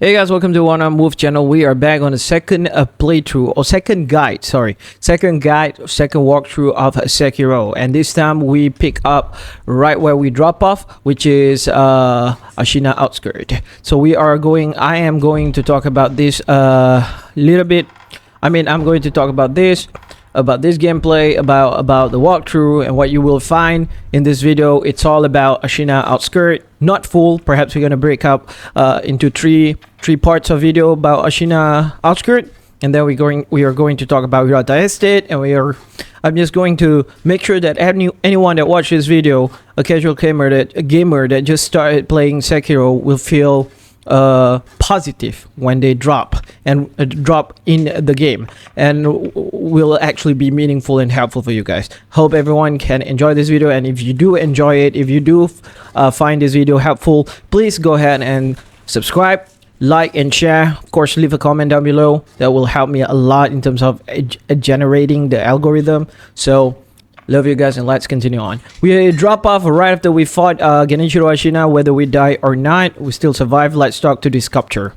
Hey guys, welcome to One on Move channel. We are back on the second playthrough, or second guide, second walkthrough of Sekiro, and this time we pick up right where we drop off, which is Ashina Outskirt. So I am going to talk about this little bit. I'm going to talk about this gameplay, about the walkthrough, and what you will find in this video. It's all about Ashina Outskirt, not full. Perhaps we're gonna break up into three parts of video about Ashina Outskirt, and then we are going to talk about Shadows Die Twice, and I'm just going to make sure that anyone that watches this video, a casual gamer that just started playing Sekiro, will feel positive when they drop in the game, and will actually be meaningful and helpful for you guys. Hope everyone can enjoy this video, and if you do enjoy it, if you do find this video helpful, please go ahead and subscribe, like, and share. Of course, leave a comment down below. That will help me a lot in terms of generating the algorithm. So love you guys, and let's continue on. We drop off right after we fought Genichiro Ashina. Whether we die or not, we still survive. Let's talk to this sculpture.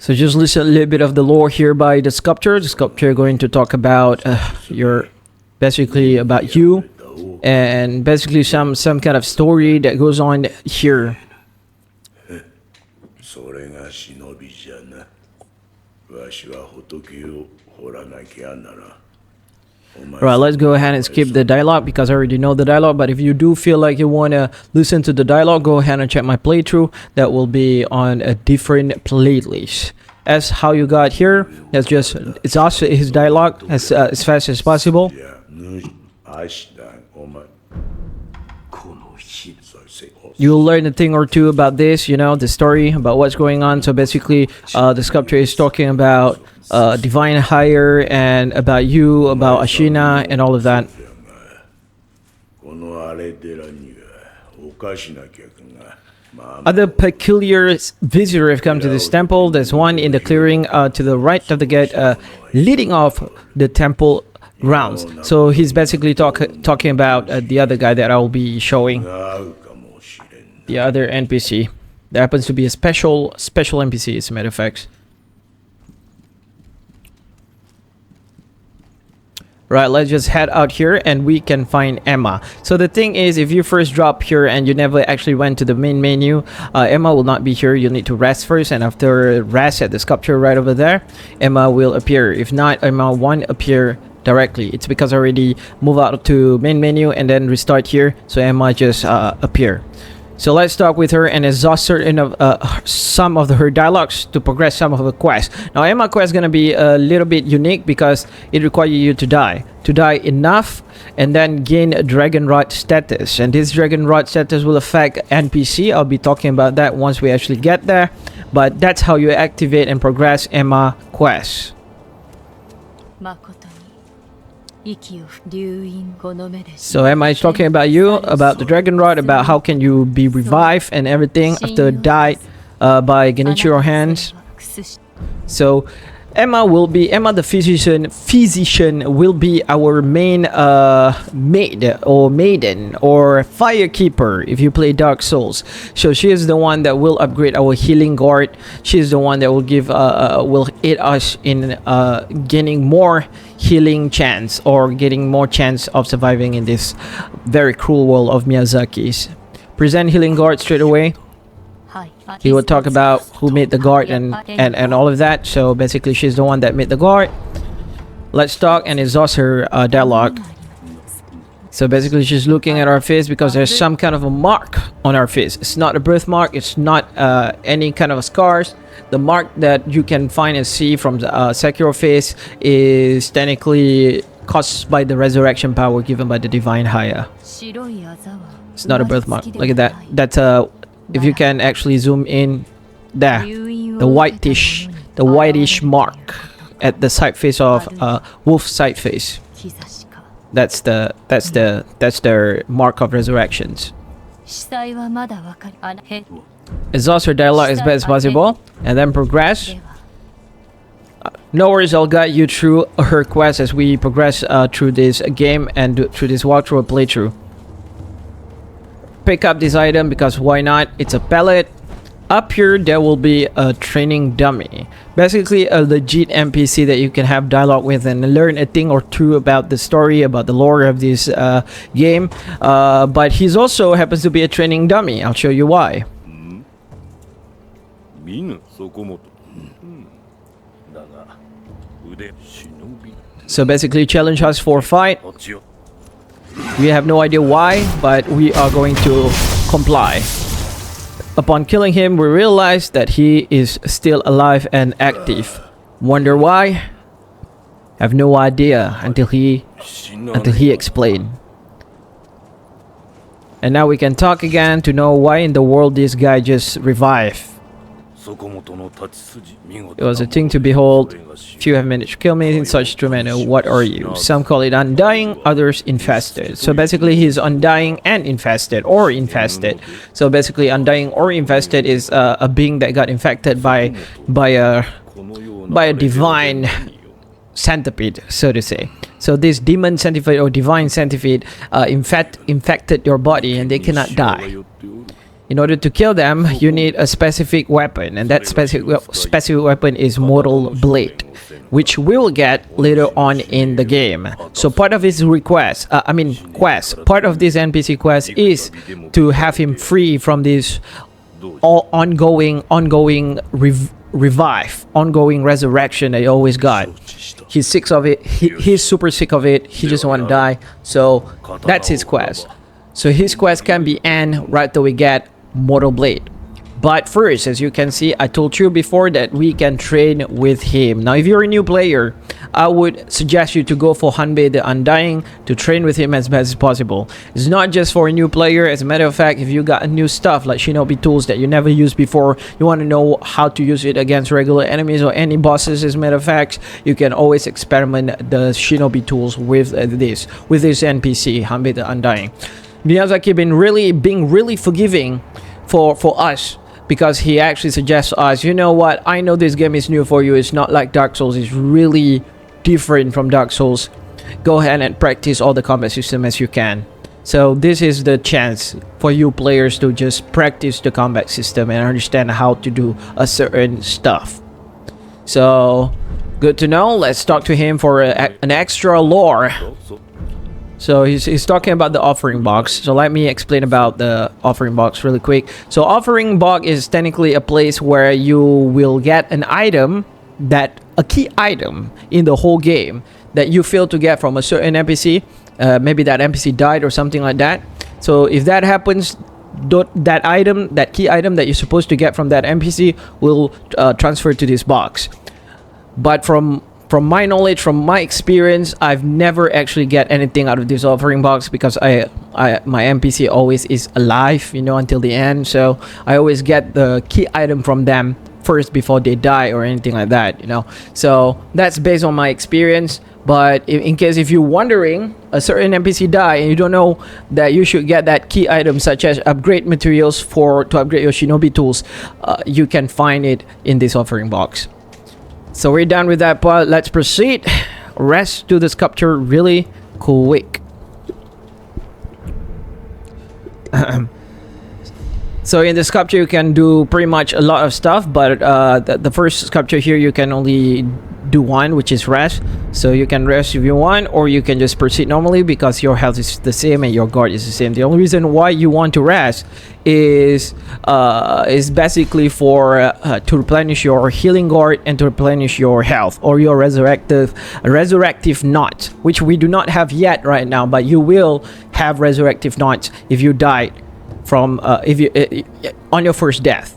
So just listen a little bit of the lore here by the sculpture. The sculpture going to talk about about you, and basically some kind of story that goes on here. Right, let's go ahead and skip the dialogue because I already know the dialogue. But if you do feel like you want to listen to the dialogue, go ahead and check my playthrough. That will be on a different playlist. As how you got here, it's also his dialogue as fast as possible. You'll learn a thing or two about this, the story about what's going on. So basically, the sculpture is talking about divine higher, and about you, about Ashina, and all of that. Other peculiar visitors have come to this temple. There's one in the clearing to the right of the gate, leading off the temple grounds. So he's basically talking about the other guy that I will be showing. The other NPC. There happens to be a special NPC, as a matter of fact. Right, let's just head out here and we can find Emma. So the thing is, if you first drop here and you never actually went to the main menu, Emma will not be here. You'll need to rest first, and after rest at the sculpture right over there, Emma will appear. If not, Emma won't appear directly. It's because I already move out to main menu and then restart here, so Emma just appear. So let's talk with her and exhaust her in some of her dialogues to progress some of her quests. Now, Emma quest is going to be a little bit unique because it requires you to die enough and then gain a dragon rod status. And this dragon rod status will affect NPC. I'll be talking about that once we actually get there. But that's how you activate and progress Emma quest. So Emma is talking about you, about the dragon rod, about how can you be revived and everything after died by Genichiro hands. So Emma the physician will be our main maid or maiden or firekeeper if you play Dark Souls. So she is the one that will upgrade our healing guard. She is the one that will will aid us in gaining more healing chance, or getting more chance of surviving in this very cruel world of Miyazaki's. Present healing guard straight away. He will talk about who made the guard and all of that. So basically, she's the one that made the guard. Let's talk and exhaust her dialogue. So basically, she's looking at our face because there's some kind of a mark on our face. It's not a birthmark. It's not any kind of scars. The mark that you can find and see from the Sekiro face is technically caused by the resurrection power given by the divine higher. It's not a birthmark. Look at that. That's if you can actually zoom in there, the whitish mark at the side face of wolf side face. That's the mark of resurrections. Exhaust her dialogue as best as possible and then progress. No worries, I'll guide you through her quest as we progress through this game and through this walkthrough or playthrough. pick up this item because why not? It's a pellet. Up here there will be a training dummy, basically a legit NPC that you can have dialogue with and learn a thing or two about the story, about the lore of this game, but he's also happens to be a training dummy. I'll show you why. So basically challenge us for a fight. We have no idea why, but we are going to comply. Upon killing him, we realize that he is still alive and active. Wonder why? Have no idea until he explained. And now we can talk again to know why in the world this guy just revived. It was a thing to behold. Few have managed to kill me in such true manner. What are you? Some call it undying, others infested. So basically he's undying and infested, or infested. So basically undying or infested is a being that got infected by a divine centipede, so to say. So this demon centipede or divine centipede infected your body and they cannot die. In order to kill them, you need a specific weapon, and that specific weapon is Mortal Blade, which we will get later on in the game. So part of his quest, part of this NPC quest is to have him free from this ongoing revive, ongoing resurrection that he always got. He's sick of it. He's super sick of it. He just want to die. So that's his quest. So his quest can be end right till we get Mortal Blade. But first, as you can see, I told you before that we can train with him. Now if you're a new player, I would suggest you to go for Hanbei the Undying to train with him as best as possible. It's not just for a new player. As a matter of fact, if you got new stuff like Shinobi tools that you never used before, you want to know how to use it against regular enemies or any bosses, as a matter of fact, you can always experiment the Shinobi tools with this NPC, Hanbei the Undying. Miyazaki being really forgiving for us, because he actually suggests to us, you know what, I know this game is new for you, it's not like Dark Souls, it's really different from Dark Souls. Go ahead and practice all the combat system as you can. So this is the chance for you players to just practice the combat system and understand how to do a certain stuff. So good to know. Let's talk to him for an extra lore. So he's talking about the offering box. So let me explain about the offering box really quick. So offering box is technically a place where you will get an item, a key item in the whole game that you failed to get from a certain NPC. Maybe that NPC died or something like that. So if that happens, that key item that you're supposed to get from that NPC will transfer to this box. But from my knowledge, from my experience, I've never actually get anything out of this offering box because my NPC always is alive, you know, until the end. So I always get the key item from them first before they die or anything like that, you know. So that's based on my experience. But in case if you're wondering, a certain NPC die and you don't know that you should get that key item, such as upgrade materials to upgrade your Shinobi tools, you can find it in this offering box. So we're done with that part. Let's proceed. Rest to the sculpture really quick. So in the sculpture you can do pretty much a lot of stuff, but the first sculpture here you can only do one, which is rest. So you can rest if you want, or you can just proceed normally because your health is the same and your guard is the same. The only reason why you want to rest is basically for to replenish your healing guard and to replenish your health or your resurrective knot, which we do not have yet right now, but you will have resurrective knots if you died from on your first death.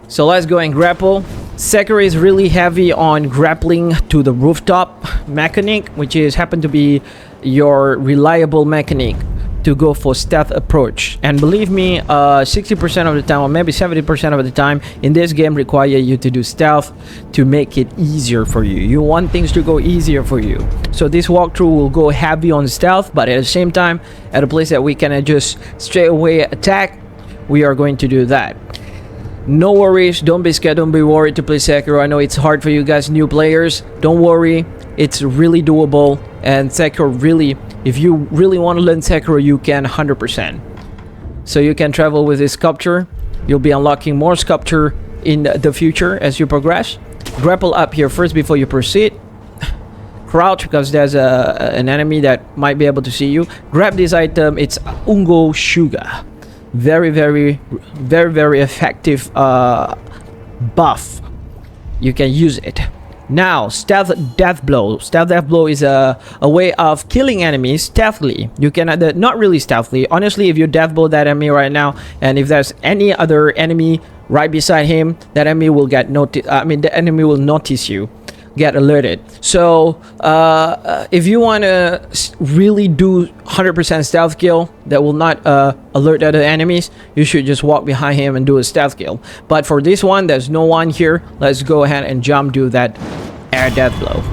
So let's go and grapple. Sekiro is really heavy on grappling to the rooftop mechanic, which is happen to be your reliable mechanic to go for stealth approach. And believe me, 60% of the time, or maybe 70% of the time in this game require you to do stealth to make it easier for you. You want things to go easier for you. So this walkthrough will go heavy on stealth, but at the same time, at a place that we can just straight away attack, we are going to do that. No worries, don't be scared, don't be worried to play Sekiro. I know it's hard for you guys, new players. Don't worry, it's really doable. And Sekiro really, if you really want to learn Sekiro, you can 100%. so you can travel with this sculpture. You'll be unlocking more sculpture in the future as you progress. Grapple up here first before you proceed. Crouch because there's an enemy that might be able to see you. Grab this item. It's Ungo Suga. Very effective buff. You can use it. Now, Stealth Death Blow. Stealth Death Blow is a way of killing enemies stealthily. You can not really stealthily. Honestly, if you death blow that enemy right now, and if there's any other enemy right beside him, that enemy will get the enemy will notice you, get alerted. So if you want to really do 100% stealth kill that will not alert other enemies, you should just walk behind him and do a stealth kill. But for this one, there's no one here. Let's go ahead and jump, do that air death blow.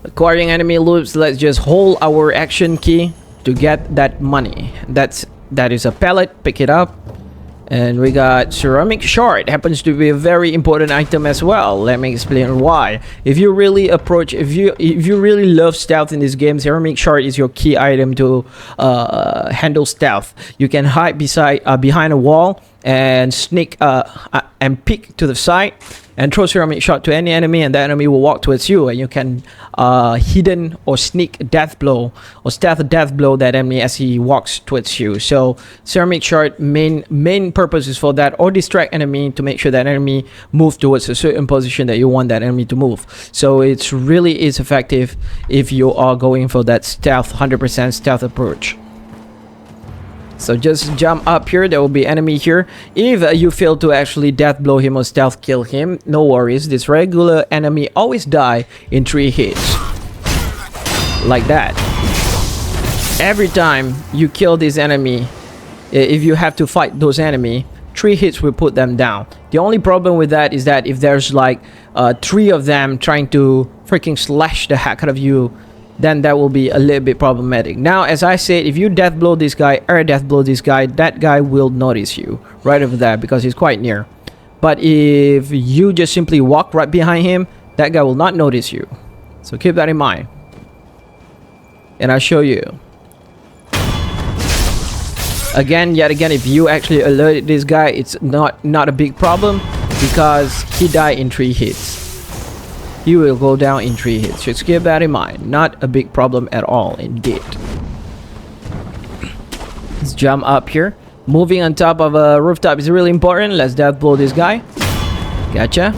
Acquiring enemy loops. Let's just hold our action key to get that money. That is a pellet. Pick it up. And we got ceramic shard. Happens to be a very important item as well. Let me explain why. If you really really love stealth in this game, ceramic shard is your key item to handle stealth. You can hide behind a wall and sneak and peek to the side and throw ceramic shard to any enemy, and that enemy will walk towards you, and you can hidden or sneak death blow or stealth death blow that enemy as he walks towards you. So ceramic shard main purpose is for that, or distract enemy to make sure that enemy move towards a certain position that you want that enemy to move. So it's really is effective if you are going for that stealth 100% stealth approach. So just jump up here. There will be enemy here. If you fail to actually death blow him or stealth kill him, no worries. This regular enemy always die in 3 hits. Like that. Every time you kill this enemy, if you have to fight those enemy, 3 hits will put them down. The only problem with that is that if there's like 3 of them trying to freaking slash the heck out of you, then that will be a little bit problematic. Now, as I said, if you death blow this guy, air death blow this guy, that guy will notice you right over there because he's quite near. But if you just simply walk right behind him, that guy will not notice you. So keep that in mind. And I'll show you. Yet again, if you actually alerted this guy, it's not a big problem because he died in 3 hits. He will go down in 3 hits. Just keep that in mind. Not a big problem at all, indeed. Let's jump up here. Moving on top of a rooftop is really important. Let's death blow this guy. Gotcha.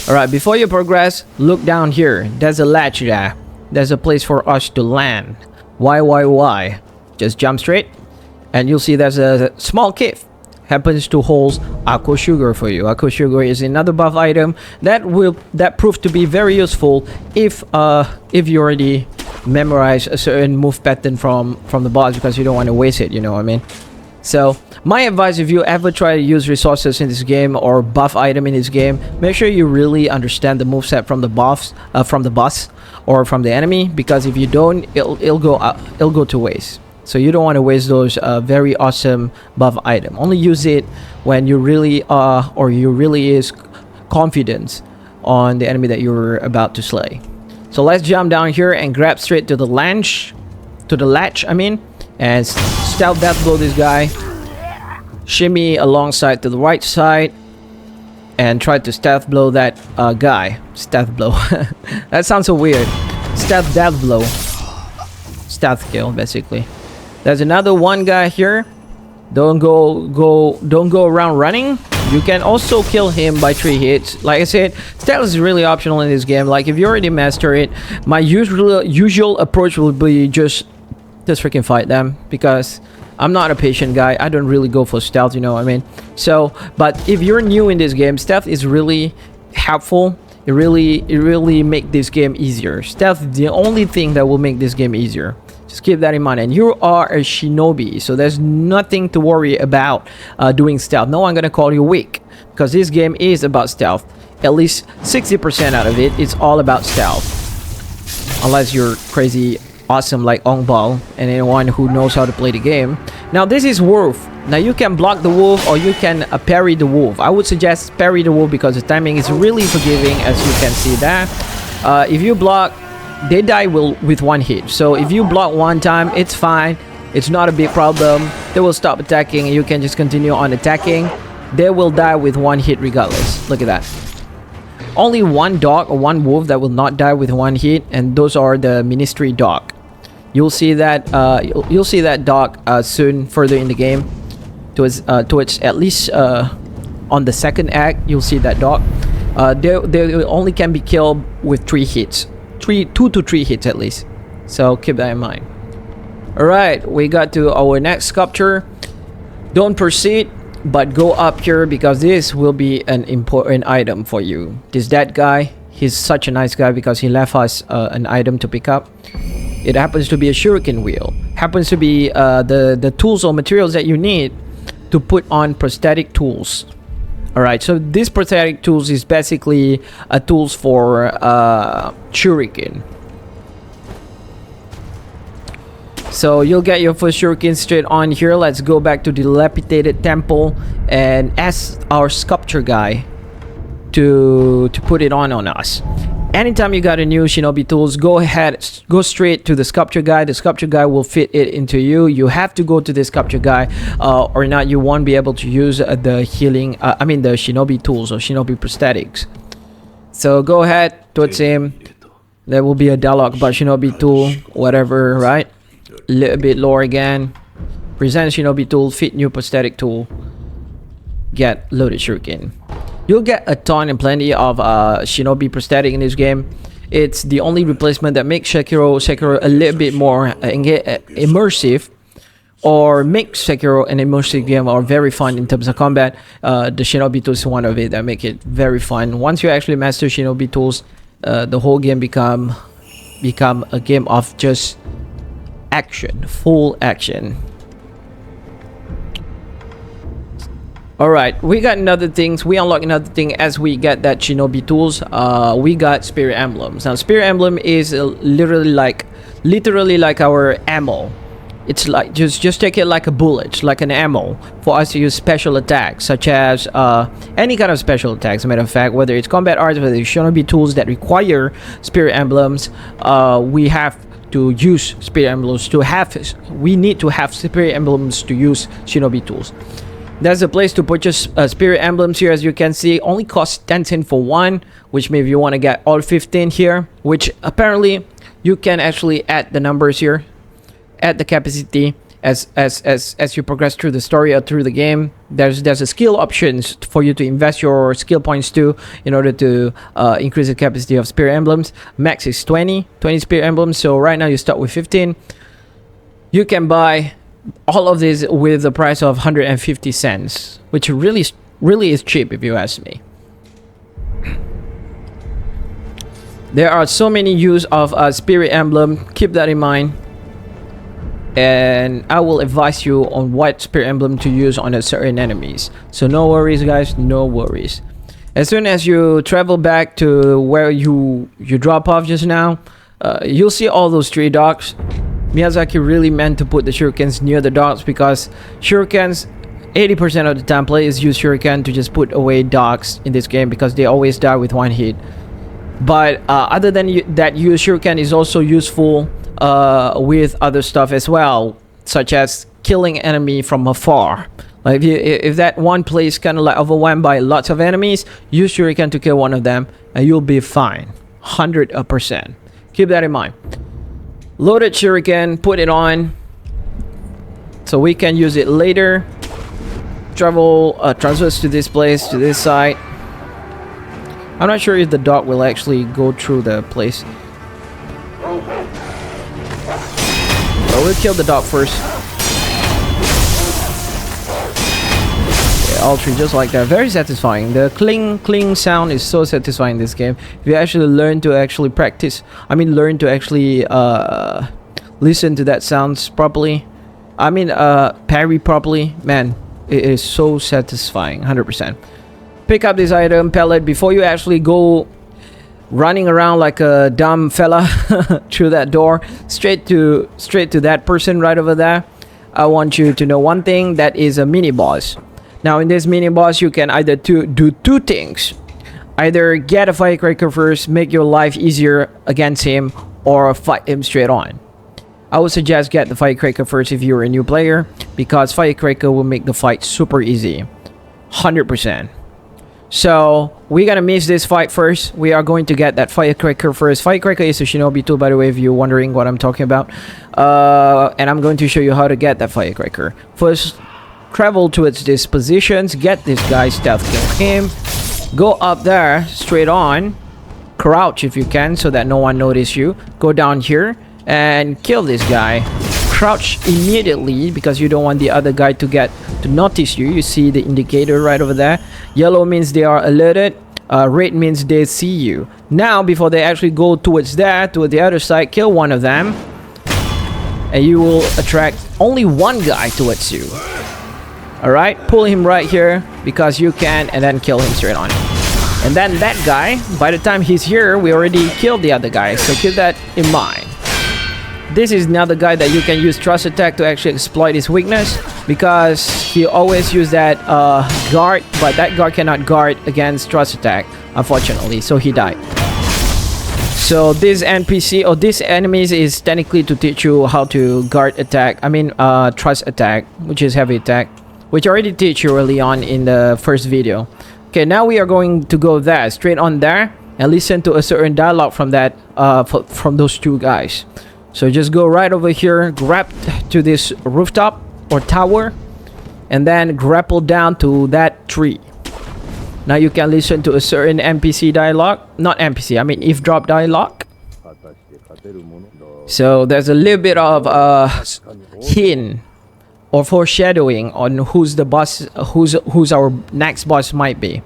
Alright, before you progress, look down here. There's a latch there. There's a place for us to land. Why? Just jump straight. And you'll see there's a small cave. Happens to hold Aqua Sugar for you. Aqua Sugar is another buff item that proved to be very useful if you already memorize a certain move pattern from the boss, because you don't want to waste it, you know what I mean? So my advice, if you ever try to use resources in this game or buff item in this game, make sure you really understand the moveset from the boss or from the enemy, because if you don't, it'll go to waste. So you don't want to waste those very awesome buff item. Only use it when you really are, or you really is confident on the enemy that you're about to slay. So let's jump down here and grab straight to the latch, and stealth death blow this guy. Shimmy alongside to the right side and try to stealth blow that guy. Stealth blow. That sounds so weird. Stealth death blow. Stealth kill, basically. There's another one guy here. Don't go around running. You can also kill him by 3 hits. Like I said, stealth is really optional in this game. Like if you already master it, my usual approach will be just freaking fight them, because I'm not a patient guy. I don't really go for stealth, you know what I mean? So, but if you're new in this game, stealth is really helpful. It really make this game easier. Stealth is the only thing that will make this game easier. Just keep that in mind. And you are a shinobi, so there's nothing to worry about doing stealth. No one gonna call you weak, because this game is about stealth. At least 60% out of it is all about stealth. Unless you're crazy awesome like Ongbal and anyone who knows how to play the game. Now this is wolf. Now you can block the wolf or you can parry the wolf. I would suggest parry the wolf because the timing is really forgiving, as you can see that. If you block, they die with one hit. So if you block one time, it's fine. It's not a big problem. They will stop attacking and you can just continue on attacking. They will die with one hit regardless. Look at that. Only one dog or one wolf that will not die with one hit, and those are the ministry dog. You'll see that you'll see that dog soon further in the game. Towards at least on the second act, you'll see that dog. They only can be killed with 3 hits. 2 to 3 hits at least. So keep that in mind. Alright, we got to our next sculpture. Don't proceed, but go up here because this will be an important item for you. That guy, he's such a nice guy because he left us an item to pick up. It happens to be a shuriken wheel. Happens to be the tools or materials that you need to put on prosthetic tools. Alright, so this prosthetic tools is basically tools for shuriken. So you'll get your first shuriken straight on here. Let's go back to the dilapidated temple and ask our sculpture guy to put it on us. Anytime you got a new shinobi tools, go ahead, go straight to the sculpture guy. The sculpture guy will fit it into you. You have to go to the sculpture guy or not you won't be able to use the healing, the shinobi tools or shinobi prosthetics. So go ahead towards him. There will be a dialogue about shinobi tool, whatever, right? Little bit lower again. Present shinobi tool, fit new prosthetic tool. Get loaded shuriken. You'll get a ton and plenty of shinobi prosthetic in this game. It's the only replacement that makes Sekiro a little bit more immersive, or makes Sekiro an immersive game or very fun in terms of combat. The shinobi tools is one of it that make it very fun. Once you actually master shinobi tools, the whole game become a game of just action, full action. Alright, we got another things. We unlock another thing as we get that shinobi tools. We got spirit emblems. Now spirit emblem is literally like our ammo. It's like just take it like a bullet, like an ammo for us to use special attacks, such as any kind of special attacks. As a matter of fact, whether it's combat arts, whether it's shinobi tools that require spirit emblems, we have to use spirit emblems to have. We need to have spirit emblems to use shinobi tools. There's a place to purchase spirit emblems here. As you can see, only costs 10 cents for one, which maybe you want to get all 15 here, which apparently you can actually add the numbers here, add the capacity as you progress through the story or through the game. There's a skill options for you to invest your skill points to in order to increase the capacity of spirit emblems. Max is 20 spirit emblems. So right now you start with 15. You can buy all of this with the price of 150 cents, which really is cheap if you ask me. There are so many use of a spirit emblem. Keep that in mind, and I will advise you on what spirit emblem to use on a certain enemies. So no worries guys, no worries. As soon as you travel back to where you drop off just now, you'll see all those 3 dogs. Miyazaki really meant to put the shurikens near the dogs because shurikens, 80% of the time players use shuriken to just put away dogs in this game because they always die with one hit. But other than that, use shuriken is also useful with other stuff as well, such as killing enemy from afar. Like if that one place kind of like overwhelmed by lots of enemies, use shuriken to kill one of them and you'll be fine. 100%. Keep that in mind. Loaded shuriken, put it on so we can use it later. Transverse to this place, to this side. I'm not sure if the dog will actually go through the place, but we'll kill the dog first. Yeah, all 3 just like that. Very satisfying. The cling sound is so satisfying in this game. If you actually learn to actually learn to actually listen to that sounds properly, parry properly, man, it is so satisfying. 100%. Pick up this item pellet before you actually go running around like a dumb fella through that door straight to that person right over there. I want you to know one thing, that is a mini boss. Now in this mini boss you can either do 2 things. Either get a firecracker first, make your life easier against him, or fight him straight on. I would suggest get the Firecracker first if you're a new player, because Firecracker will make the fight super easy. 100%. So we're gonna miss this fight first. We are going to get that Firecracker first. Firecracker is a shinobi tool, by the way, if you're wondering what I'm talking about. And I'm going to show you how to get that Firecracker. First, travel towards these positions, get this guy, stealth kill him, go up there straight on, crouch if you can so that no one notice you, go down here and kill this guy. Crouch immediately because you don't want the other guy to notice you. You see the indicator right over there. Yellow means they are alerted. Red means they see you. Now, before they actually go towards there, to the other side, kill one of them, and you will attract only one guy towards you. Alright, pull him right here because you can, and then kill him straight on. And then that guy, by the time he's here, we already killed the other guy, so keep that in mind. This is another guy that you can use Trust Attack to actually exploit his weakness, because he always use that guard, but that guard cannot guard against Trust Attack, unfortunately, so he died. So this NPC or this enemies is technically to teach you how to guard attack, Trust Attack, which is heavy attack, which I already teach you early on in the first video. Okay, now we are going to go there, straight on there, and listen to a certain dialogue from that, from those two guys. So just go right over here, grab to this rooftop or tower, and then grapple down to that tree. Now you can listen to a certain NPC dialogue, not NPC, eavesdrop dialogue. So there's a little bit of hint or foreshadowing on who's the boss, who's our next boss might be,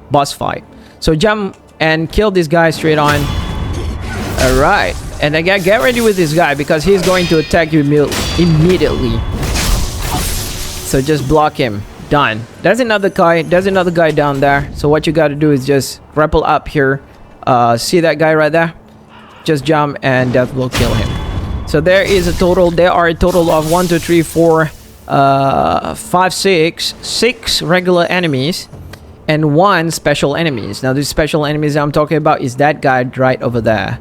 boss fight. So jump and kill this guy straight on. All right. And again, get ready with this guy because he's going to attack you immediately. So just block him. Done. There's another guy. There's another guy down there. So what you got to do is just grapple up here. See that guy right there? Just jump and that will kill him. So there are a total of 1, 2, 3, 4, 5, 6 regular enemies and 1 special enemies. Now these special enemies I'm talking about is that guy right over there.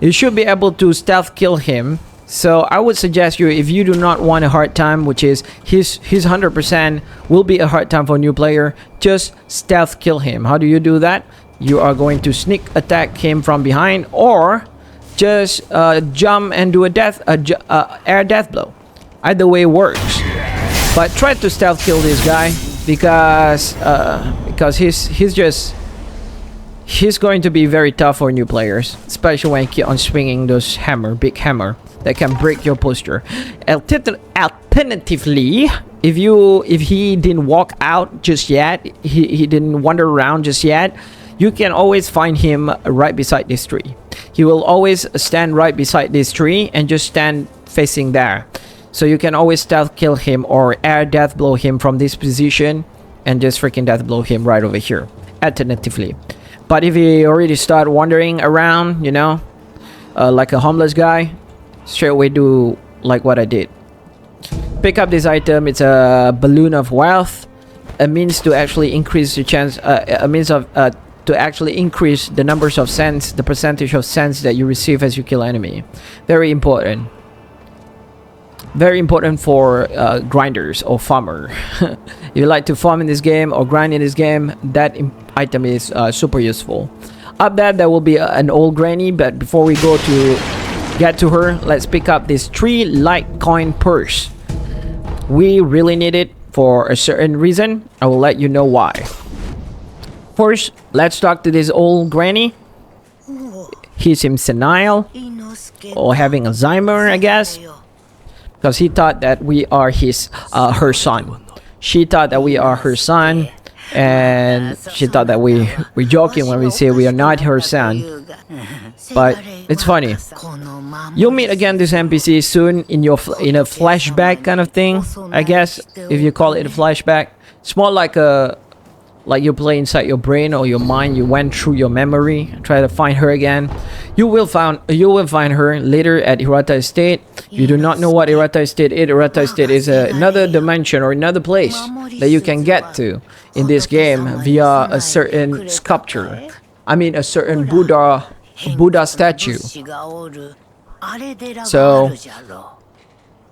You should be able to stealth kill him. So I would suggest you, if you do not want a hard time, which is his 100% will be a hard time for a new player, just stealth kill him. How do you do that? You are going to sneak attack him from behind, or just jump and do a air death blow. Either way works. But try to stealth kill this guy because he's going to be very tough for new players, especially when you keep on swinging those big hammer that can break your posture. Alternatively, if he didn't walk out just yet, he didn't wander around just yet, you can always find him right beside this tree. He will always stand right beside this tree and just stand facing there. So you can always stealth kill him or air death blow him from this position and just freaking death blow him right over here, alternatively. But if he already start wandering around, like a homeless guy, straight away do like what I did. Pick up this item. It's a balloon of wealth. A means to actually increase the chance, to actually increase the numbers of cents, the percentage of cents that you receive as you kill enemy. Very important. Very important for grinders or farmer. If you like to farm in this game or grind in this game, that item is super useful. Up there will be an old granny, but before we go to get to her, let's pick up this 3 Litecoin purse. We really need it for a certain reason. I will let you know why. First, let's talk to this old granny. He seems senile or having Alzheimer, I guess, because he thought that we are her son. She thought that we are her son, and she thought that we're joking when we say we are not her son. But it's funny. You'll meet again this NPC soon in a flashback kind of thing, I guess, if you call it a flashback. It's more like you play inside your brain or your mind. You went through your memory, try to find her again. You will find her later at Hirata Estate. You do not know what Hirata Estate is. Hirata Estate is another dimension or another place that you can get to in this game via a certain sculpture. A certain Buddha statue. So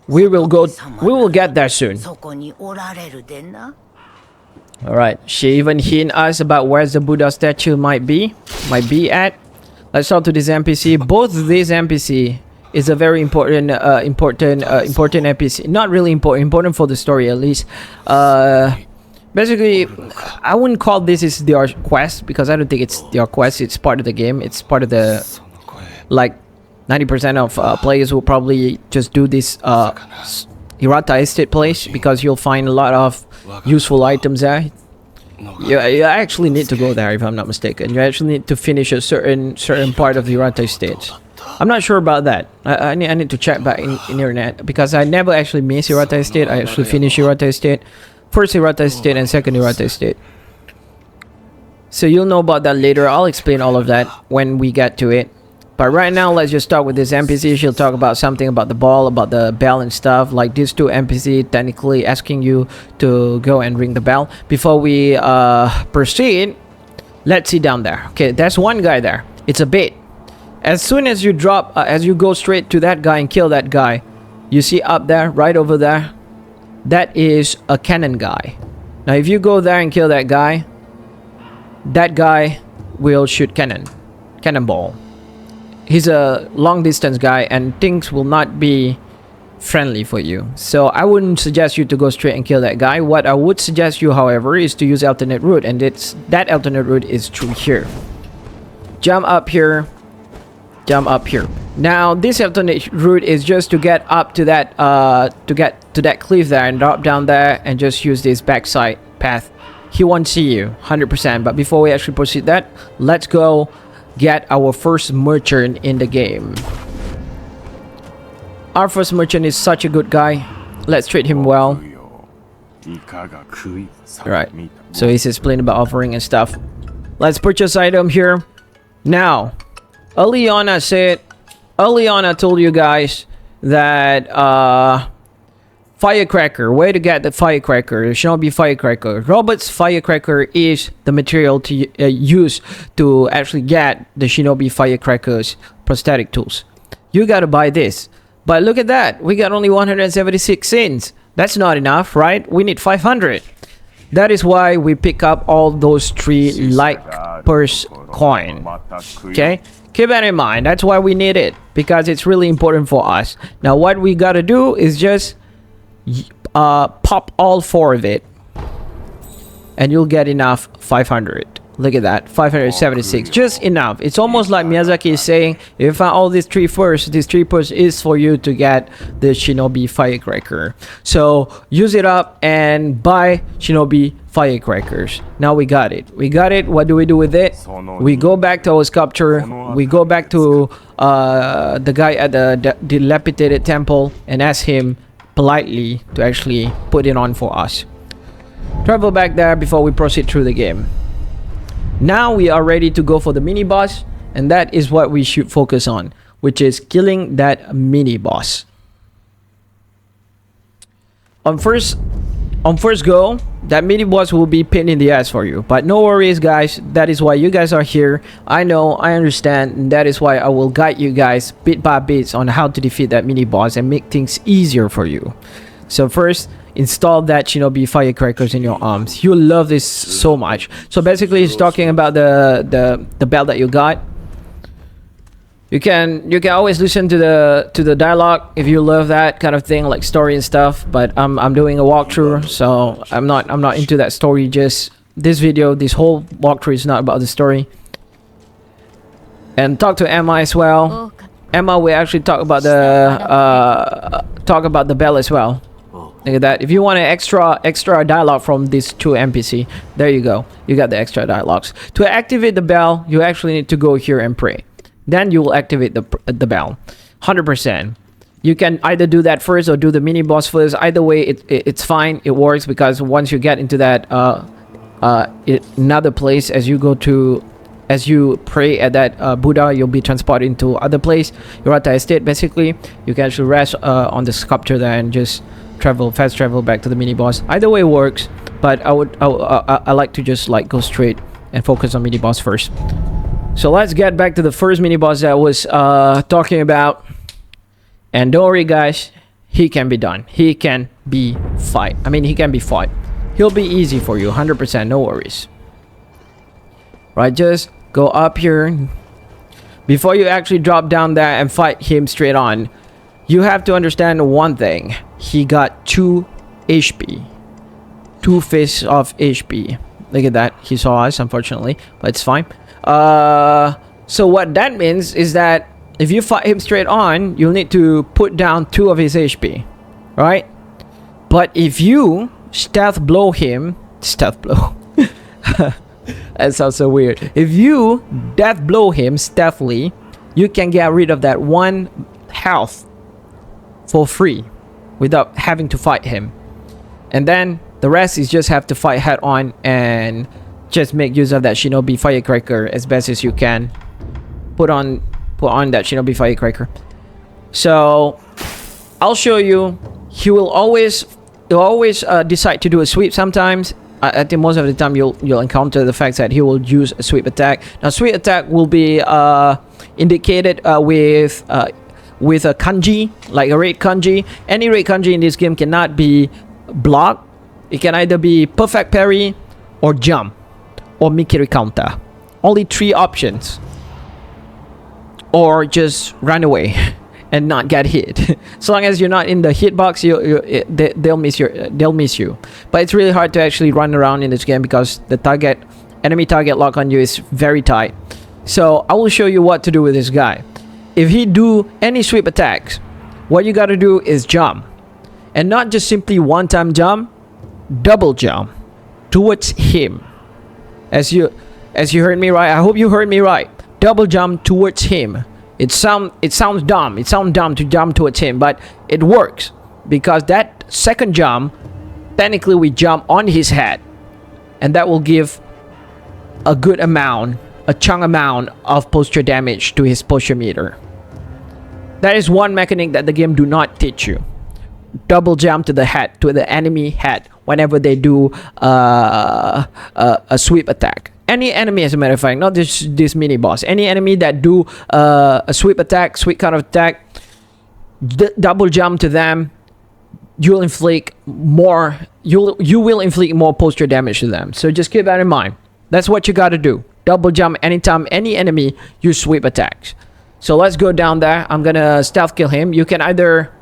we will get there soon. Alright, she even hint us about where the Buddha statue might be at. Let's talk to this NPC. Both of these NPC is a very important NPC. Not really important for the story at least. Basically, I wouldn't call this is their quest because I don't think it's their quest. It's part of the game. It's part of the, like, 90% of players will probably just do this Hirata Estate place because you'll find a lot of useful items there. You actually need to go there if I'm not mistaken. You actually need to finish a certain part of the Hirata Estate. I'm not sure about that. I need to check back in internet because I never actually missed Hirata Estate. I actually finished Hirata Estate. First Hirata Estate and second Hirata Estate. So you'll know about that later. I'll explain all of that when we get to it. But right now, let's just start with this NPC. She'll talk about something about the ball, about the bell and stuff. Like these two NPC technically asking you to go and ring the bell. Before we proceed, let's see down there. Okay, there's one guy there. It's a bait. As soon as you drop, as you go straight to that guy and kill that guy, you see up there, right over there, that is a cannon guy. Now, if you go there and kill that guy will shoot cannonball. He's a long distance guy and things will not be friendly for you. So I wouldn't suggest you to go straight and kill that guy. What I would suggest you, however, is to use alternate route, and that alternate route is through here. Jump up here. Jump up here. Now this alternate route is just to get up to that cliff there and drop down there and just use this backside path. He won't see you 100%. But before we actually proceed that, let's go get our first merchant in the game. Our first merchant is such a good guy. Let's treat him well. Right. So he's explaining about offering and stuff. Let's purchase item here. Now, Aliana told you guys that firecracker, where to get the firecracker, the Shinobi firecracker. Robert's firecracker is the material to use to actually get the Shinobi firecracker's prosthetic tools. You gotta buy this. But look at that, we got only 176 sins. That's not enough, right? We need 500. That is why we pick up all those 3 like purse coin. Okay? Keep that in mind. That's why we need it, because it's really important for us. Now what we gotta do is just pop all 4 of it and you'll get enough 500. Look at that, 576, just enough. It's almost like Miyazaki is saying, if you find all these 3 first, this 3 first is for you to get the Shinobi firecracker. So use it up and buy Shinobi firecrackers. Now we got it. What do we do with it? We go back to our sculpture. We go back to the guy at the dilapidated temple and ask him politely to actually put it on for us. Travel back there before we proceed through the game. Now we are ready to go for the mini boss, and that is what we should focus on, which is killing that mini boss. On first go, that mini boss will be pain in the ass for you, but no worries guys, that is why you guys are here. I know, I understand, and that is why I will guide you guys bit by bit on how to defeat that mini boss and make things easier for you. So first, install that Shinobi firecrackers in your arms. You'll love this so much. So basically it's talking about the belt that you got. You can always listen to the dialogue if you love that kind of thing, like story and stuff, but I'm doing a walkthrough, so I'm not into that story. Just this whole walkthrough is not about the story. And talk to Emma as well. Emma will actually talk about the bell as well. Look at that. If you want an extra dialogue from these 2 NPC, there you go. You got the extra dialogues. To activate the bell, you actually need to go here and pray. Then you will activate the bell. 100%. You can either do that first or do the mini boss first. Either way, it's fine. It works because once you get into that another place, as you pray at that Buddha, you'll be transported into other place. Hirata Estate, basically. You can actually rest on the sculpture there and just fast travel back to the mini boss. Either way works, but I like to just like go straight and focus on mini boss first. So let's get back to the first mini boss that I was talking about. And don't worry, guys. He can be done. He can be fight. I mean, he can be fought. He'll be easy for you, 100%. No worries. Right, just go up here. Before you actually drop down there and fight him straight on, you have to understand one thing. He got 2 HP. 2 fists of HP. Look at that. He saw us, unfortunately, but it's fine. So what that means is that if you fight him straight on, you'll need to put down 2 of his HP, right? But if you stealth blow him, stealth blow. That sounds so weird. If you death blow him stealthily, you can get rid of that 1 health for free without having to fight him. And then the rest is just have to fight head on and just make use of that Shinobi Firecracker as best as you can. Put on that Shinobi Firecracker. So I'll show you. He'll always decide to do a sweep sometimes. I think most of the time you'll encounter the fact that he will use a sweep attack. Now sweep attack will be indicated with a kanji, like a red kanji. Any red kanji in this game cannot be blocked. It can either be perfect parry or jump or mikiri counter. Only 3 options. Or just run away and not get hit. So long as you're not in the hitbox, they'll miss you. But it's really hard to actually run around in this game because the enemy target lock on you is very tight. So I will show you what to do with this guy. If he do any sweep attacks, what you gotta do is jump. And not just simply one-time jump, double jump towards him. As you heard me right, I hope you heard me right. Double jump towards him. It sounds dumb. It sounds dumb to jump towards him, but it works because that second jump, technically we jump on his head, and that will give a good amount, a chunk amount of posture damage to his posture meter. That is one mechanic that the game do not teach you. Double jump to the head, to the enemy head, whenever they do a sweep attack. Any enemy, as a matter of fact, not this mini boss. Any enemy that do a sweep attack, sweep kind of attack, double jump to them, you'll inflict more. You will inflict more posture damage to them. So just keep that in mind. That's what you got to do. Double jump anytime any enemy use sweep attacks. So let's go down there. I'm gonna stealth kill him. You can either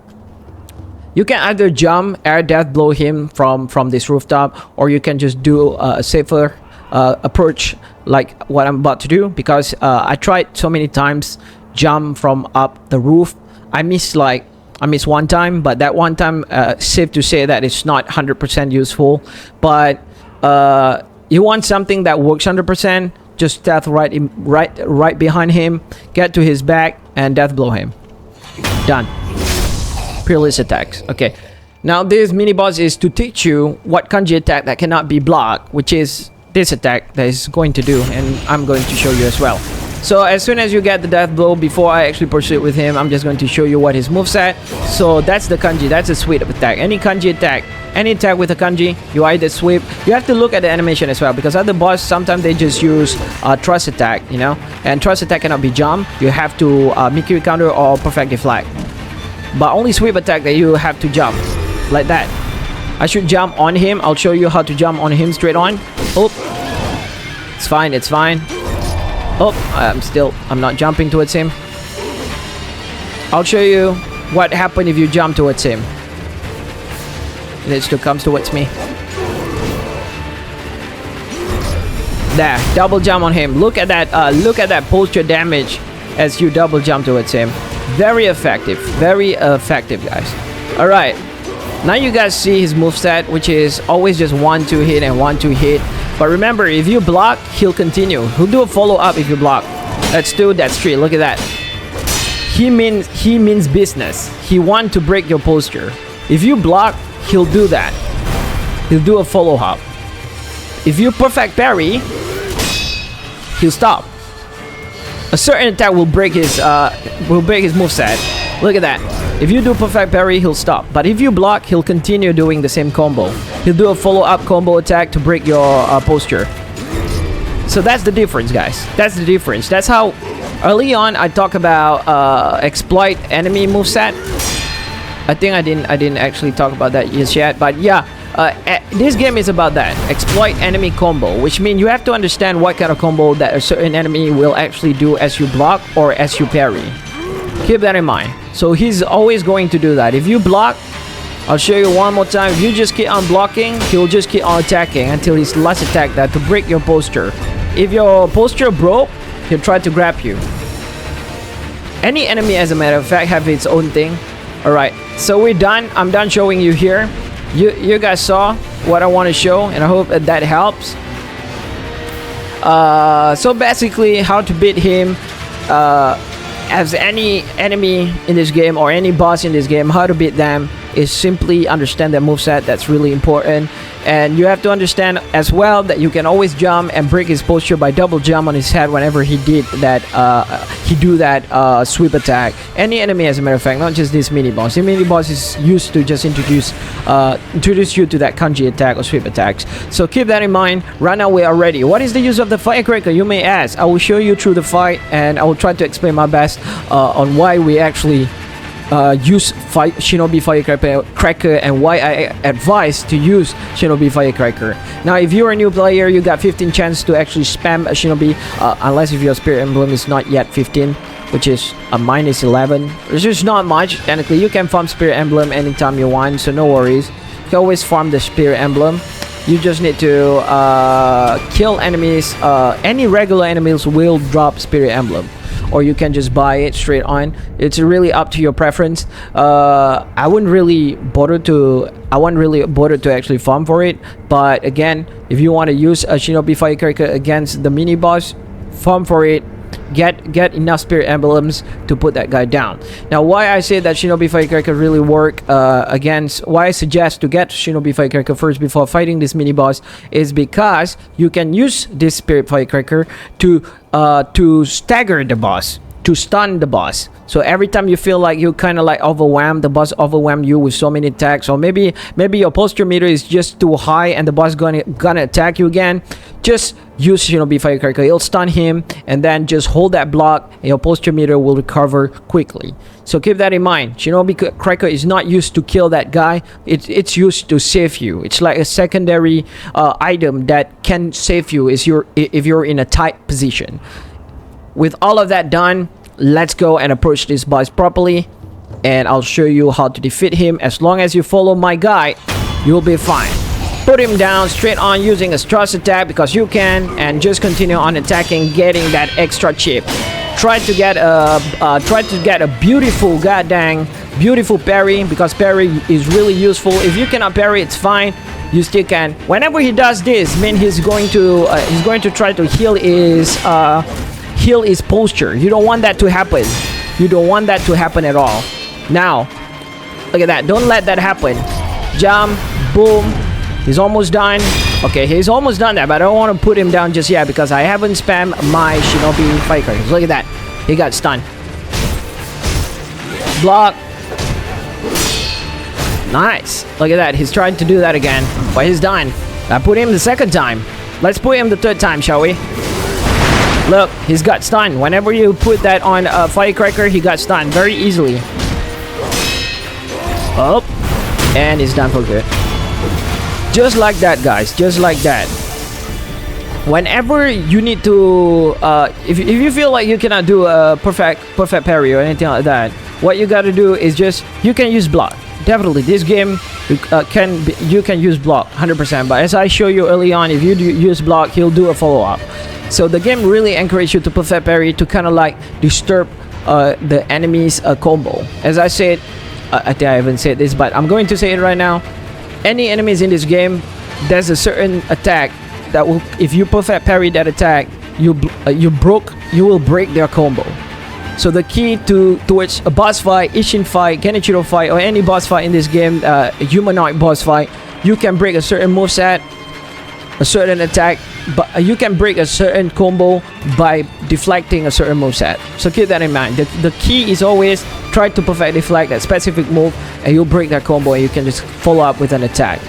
jump, air death blow him from this rooftop, or you can just do a safer approach like what I'm about to do, because I tried so many times jump from up the roof. I missed one time, but that one time safe to say that it's not 100% useful. But you want something that works 100%, just stealth right behind him, get to his back and death blow him. Done. Peerless attacks. Okay, now this mini boss is to teach you what kanji attack that cannot be blocked, which is this attack that is going to do, and I'm going to show you as well. So as soon as you get the death blow, before I actually pursue with him, I'm just going to show you what his moveset. So that's the kanji, that's a sweep attack. Any kanji attack, any attack with a kanji, you either sweep. You have to look at the animation as well, because other boss sometimes they just use thrust attack, you know, and thrust attack cannot be jump. You have to mikiri counter or perfect deflect. But only sweep attack that you have to jump like that. I should jump on him. I'll show you how to jump on him straight on. Oh, it's fine, it's fine. Oh, I'm not jumping towards him. I'll show you what happens if you jump towards him. It still comes towards me. There, double jump on him. Look at that posture damage as you double jump towards him. Very effective, guys. All right, now you guys see his moveset, which is always just 1-2 hit and 1-2 hit. But remember, if you block, he'll continue. He'll do a follow-up if you block. That's 2, that's 3. Look at that. He means business. He wants to break your posture. If you block, he'll do that. He'll do a follow-up. If you perfect parry, he'll stop. A certain attack will break his moveset. Look at that. If you do perfect parry, he'll stop. But if you block, he'll continue doing the same combo. He'll do a follow-up combo attack to break your posture. So that's the difference, guys. That's the difference. That's how early on I talk about exploit enemy moveset. I think I didn't actually talk about that just yet, but yeah, this game is about that. Exploit enemy combo, which means you have to understand what kind of combo that a certain enemy will actually do as you block or as you parry. Keep that in mind. So he's always going to do that. If you block, I'll show you one more time. If you just keep on blocking, he'll just keep on attacking until his last attack that to break your posture. If your posture broke, he'll try to grab you. Any enemy, as a matter of fact, have its own thing. Alright, so we're done. I'm done showing you here. You guys saw what I want to show, and I hope that helps. So basically, how to beat him as any enemy in this game or any boss in this game, how to beat them is simply understand their moveset. That's really important. And you have to understand as well that you can always jump and break his posture by double jump on his head whenever he did that sweep attack. Any enemy, as a matter of fact, not just this mini boss. The mini boss is used to just introduce you to that kanji attack or sweep attacks. So keep that in mind. Right now we are ready. What is the use of the firecracker, you may ask? I will show you through the fight, and I will try to explain my best on why we actually use Shinobi Firecracker and why I advise to use Shinobi Firecracker. Now, if you're a new player, you got 15 chance to actually spam a Shinobi, unless if your Spirit Emblem is not yet 15, which is a minus 11. It's just not much. Technically, you can farm Spirit Emblem anytime you want, so no worries. You can always farm the Spirit Emblem. You just need to kill enemies. Any regular enemies will drop Spirit Emblem, or you can just buy it straight on. It's really up to your preference. I wouldn't really bother to actually farm for it, but again, if you want to use a Shinobi Firecracker against the mini boss, farm for it. Get enough Spirit Emblems to put that guy down. Now, why I say that Shinobi Firecracker really work why I suggest to get Shinobi Firecracker first before fighting this mini boss is because you can use this Spirit Firecracker to stagger the boss, to stun the boss. So every time you feel like you kind of like overwhelmed, the boss overwhelmed you with so many attacks, or maybe your posture meter is just too high and the boss gonna attack you again, just use Shinobi Firecracker. It'll stun him, and then just hold that block and your posture meter will recover quickly. So keep that in mind. Shinobi Firecracker is not used to kill that guy. It's used to save you. It's like a secondary item that can save you if you're in a tight position. With all of that done, let's go and approach this boss properly, and I'll show you how to defeat him. As long as you follow my guide, you'll be fine. Put him down straight on using a thrust attack because you can, and just continue on attacking, getting that extra chip. Try to get a beautiful, goddamn beautiful parry, because parry is really useful. If you cannot parry, it's fine. You still can. Whenever he does this, he's going to try to heal his posture. You don't want that to happen. You don't want that to happen at all. Now, look at that. Don't let that happen. Jump, boom. He's almost done. Okay, he's almost done that, but I don't want to put him down just yet because I haven't spammed my Shinobi Firecracker. Look at that. He got stunned. Block. Nice. Look at that. He's trying to do that again, but he's done. I put him the second time. Let's put him the third time, shall we? Look, he's got stunned. Whenever you put that on a Firecracker, he got stunned very easily. Oh, and he's done for good. Just like that, guys. Just like that. Whenever you need to, if you feel like you cannot do a perfect parry or anything like that, what you gotta do is you can use block. Definitely, this game you can use block 100%. But as I show you early on, if you use block, he'll do a follow-up. So the game really encourages you to perfect parry to kind of like disturb the enemy's combo. As I said, I think I haven't said this, but I'm going to say it right now. Any enemies in this game, there's a certain attack that will, if you perfect parry that attack, you will break their combo. So the key towards a boss fight, Ishin fight, Genichiro fight, or any boss fight in this game, a humanoid boss fight, you can break a certain moveset, a certain attack, but you can break a certain combo by deflecting a certain moveset. So keep that in mind. The key is always try to perfect deflect that specific move, and you'll break that combo and you can just follow up with an attack.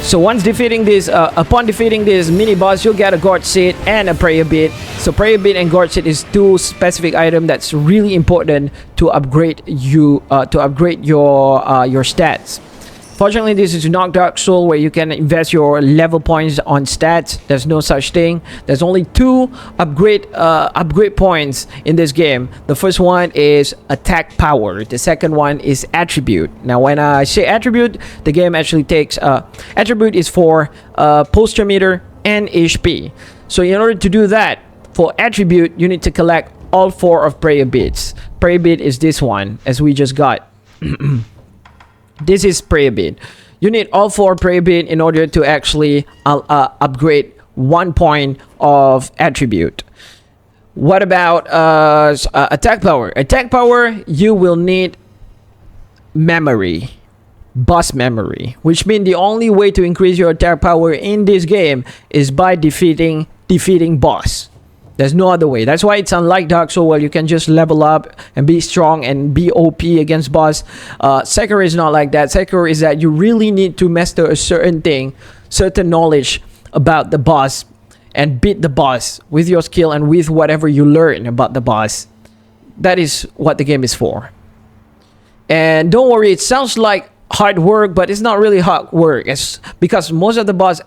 So once defeating this, upon defeating this mini boss, you'll get a gourd seed and a prayer bead. So prayer bead and gourd seed is two specific items that's really important to upgrade your stats. Fortunately, this is not Dark Soul where you can invest your level points on stats. There's no such thing. There's only two upgrade points in this game. The first one is attack power. The second one is attribute. Now, when I say attribute, the game actually takes attribute is for posture meter and HP. So in order to do that, for attribute, you need to collect all 4 of prayer beads. Prayer bead is this one, as we just got. This is prayer bead. You need all 4 prayer bead in order to actually upgrade 1 point of attribute. What about attack power? Attack power, you will need memory, boss memory, which means the only way to increase your attack power in this game is by defeating boss. There's no other way. That's why it's unlike Dark Souls where you can just level up and be strong and be OP against boss. Sekiro is not like that. Sekiro is that you really need to master a certain thing, certain knowledge about the boss, and beat the boss with your skill and with whatever you learn about the boss. That is what the game is for. And don't worry, it sounds like hard work, but it's not really hard work. It's because most of the boss,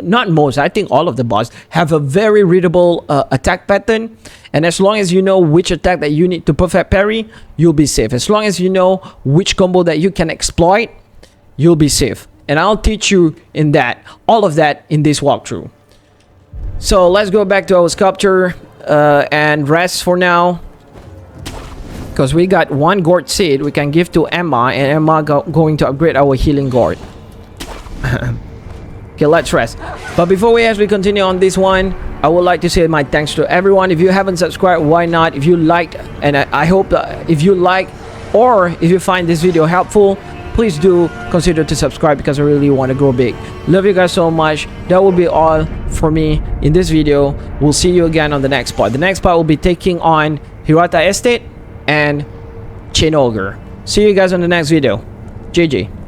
not most, I think all of the boss have a very readable attack pattern, and as long as you know which attack that you need to perfect parry, you'll be safe. As long as you know which combo that you can exploit, you'll be safe. And I'll teach you in that, all of that in this walkthrough. So let's go back to our sculpture and rest for now, because we got 1 gourd seed we can give to Emma, and Emma going to upgrade our healing gourd. Okay, let's rest. But before we actually continue on this one, I would like to say my thanks to everyone. If you haven't subscribed, why not? If you liked, and I hope that if you like or if you find this video helpful, please do consider to subscribe, because I really want to grow big. Love you guys so much. That will be all for me in this video. We'll see you again on the next part. The next part will be taking on Hirata Estate and Chain Ogre. See you guys on the next video. GG.